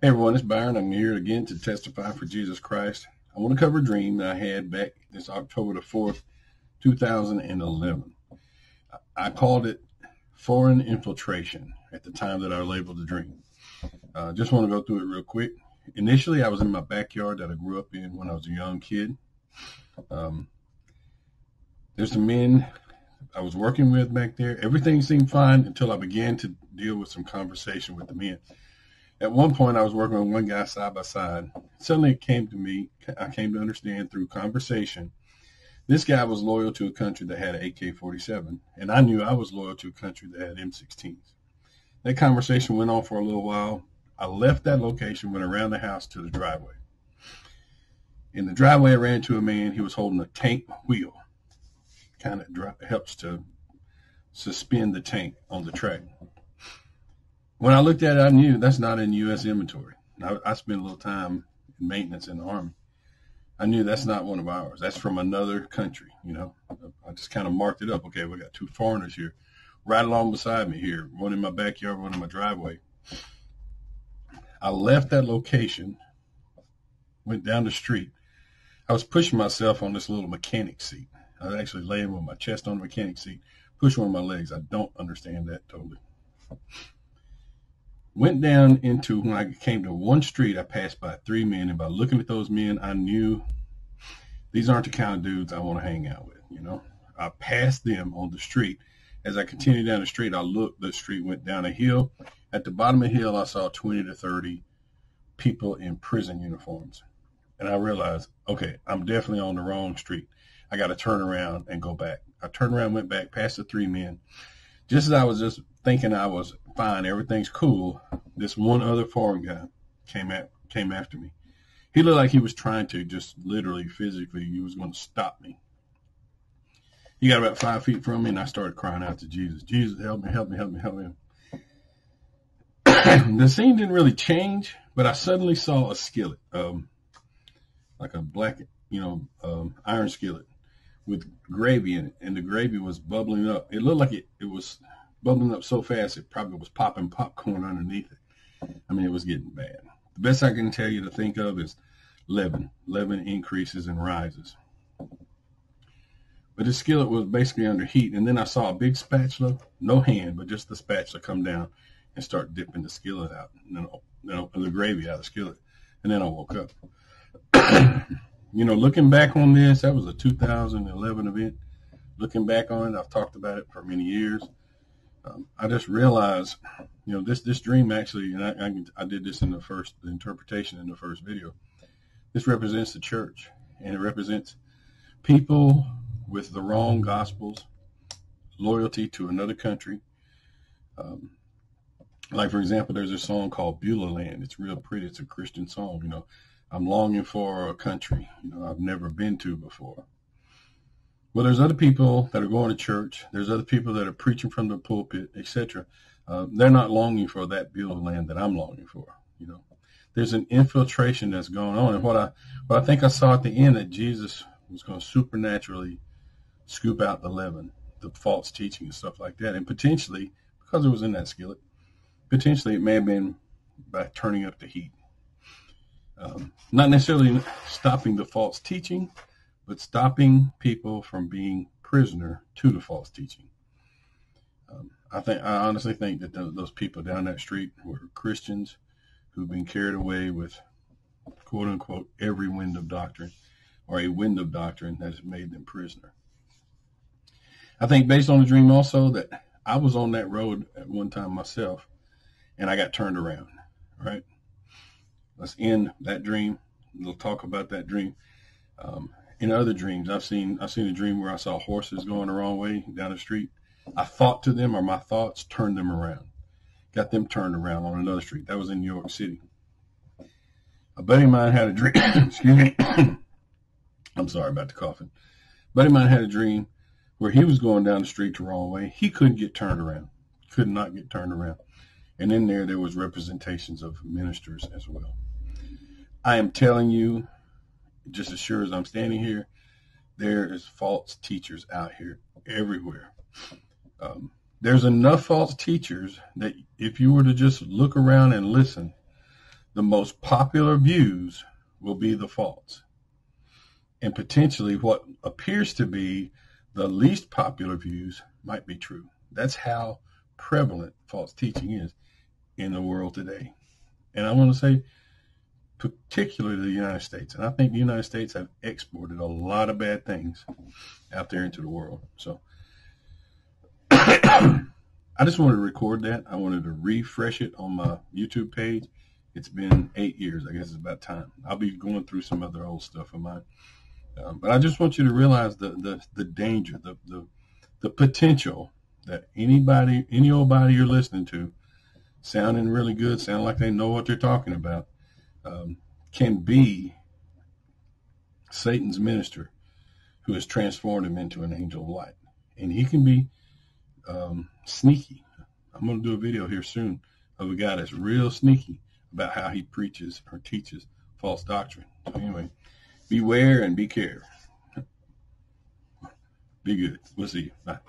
Hey everyone, it's Byron. I'm here again to testify for Jesus Christ. I want to cover a dream that I had back this October the 4th, 2011. I called it foreign infiltration at the time that I labeled the dream. Just want to go through it real quick. Initially, I was in my backyard that I grew up in when I was a young kid. There's some men I was working with back there. Everything seemed fine until I began to deal with some conversation with the men. At one point, I was working with one guy side by side. Suddenly it came to me, I came to understand through conversation, this guy was loyal to a country that had an AK-47, and I knew I was loyal to a country that had M16s. That conversation went on for a little while. I left that location, went around the house to the driveway. In the driveway, I ran into a man. He was holding a tank wheel. Kind of helps to suspend the tank on the track. When I looked at it, I knew that's not in U.S. inventory. I spent a little time in maintenance in the Army. I knew that's not one of ours. That's from another country, you know. I just kind of marked it up. Okay, we got two foreigners here right along beside me here, one in my backyard, one in my driveway. I left that location, went down the street. I was pushing myself on this little mechanic seat. I was actually laying with my chest on the mechanic seat, pushing one of my legs. I don't understand that totally. Went down into, when I came to one street, I passed by three men, and by looking at those men, I knew these aren't the kind of dudes I want to hang out with, you know. I passed them on the street. As I continued down the street, I looked, the street went down a hill. At the bottom of the hill, I saw 20 to 30 people in prison uniforms. And I realized, okay, I'm definitely on the wrong street. I got to turn around and go back. I turned around, went back, past the three men. Just as I was just thinking I was fine, everything's cool, this one other foreign guy came after me. He looked like he was trying to just literally, physically, he was going to stop me. He got about 5 feet from me, and I started crying out to Jesus. Jesus, help me, help me, help me, help me. The scene didn't really change, but I suddenly saw a skillet, like a black, iron skillet with gravy in it, and the gravy was bubbling up. It looked like it was bubbling up so fast it probably was popping popcorn underneath it. I mean, it was getting bad. The best I can tell you to think of is leaven. Leaven increases and rises. But the skillet was basically under heat, and then I saw a big spatula, no hand, but just the spatula come down and start dipping the skillet out, and then the gravy out of the skillet, and then I woke up. Looking back on this, that was a 2011 event. Looking back on it, I've talked about it for many years. I just realized, this dream actually, and I did this in the interpretation in the first video. This represents the church, and it represents people with the wrong gospels, loyalty to another country. Like, for example, there's a song called Beulah Land. It's real pretty. It's a Christian song. I'm longing for a country, I've never been to before. Well, there's other people that are going to church. There's other people that are preaching from the pulpit, etc. They're not longing for that Beulah Land that I'm longing for. There's an infiltration that's going on. And what I think I saw at the end, that Jesus was going to supernaturally scoop out the leaven, the false teaching and stuff like that. And potentially, because it was in that skillet, potentially it may have been by turning up the heat. Not necessarily stopping the false teaching, but stopping people from being prisoner to the false teaching. I honestly think that those people down that street were Christians who've been carried away with, quote unquote, every wind of doctrine, or a wind of doctrine that has made them prisoner. I think based on the dream also that I was on that road at one time myself, and I got turned around, right? Let's end that dream. We'll talk about that dream. In other dreams, I've seen a dream where I saw horses going the wrong way down the street. I thought to them, or my thoughts turned them around. Got them turned around on another street. That was in New York City. A buddy of mine had a dream. Excuse me. I'm sorry about the coughing. A buddy of mine had a dream where he was going down the street the wrong way. He couldn't get turned around. Could not get turned around. And in there was representations of ministers as well. I am telling you, just as sure as I'm standing here, there is false teachers out here everywhere. There's enough false teachers that if you were to just look around and listen, the most popular views will be the false. And potentially what appears to be the least popular views might be true. That's how prevalent false teaching is in the world today. And I want to say particularly the United States. And I think the United States have exported a lot of bad things out there into the world. So I just wanted to record that. I wanted to refresh it on my YouTube page. It's been 8 years. I guess it's about time. I'll be going through some other old stuff of mine. But I just want you to realize the danger, the potential that any old body you're listening to, sounding really good, sound like they know what they're talking about, can be Satan's minister who has transformed him into an angel of light. And he can be sneaky. I'm going to do a video here soon of a guy that's real sneaky about how he preaches or teaches false doctrine. So anyway, beware and be careful. Be good. We'll see you. Bye.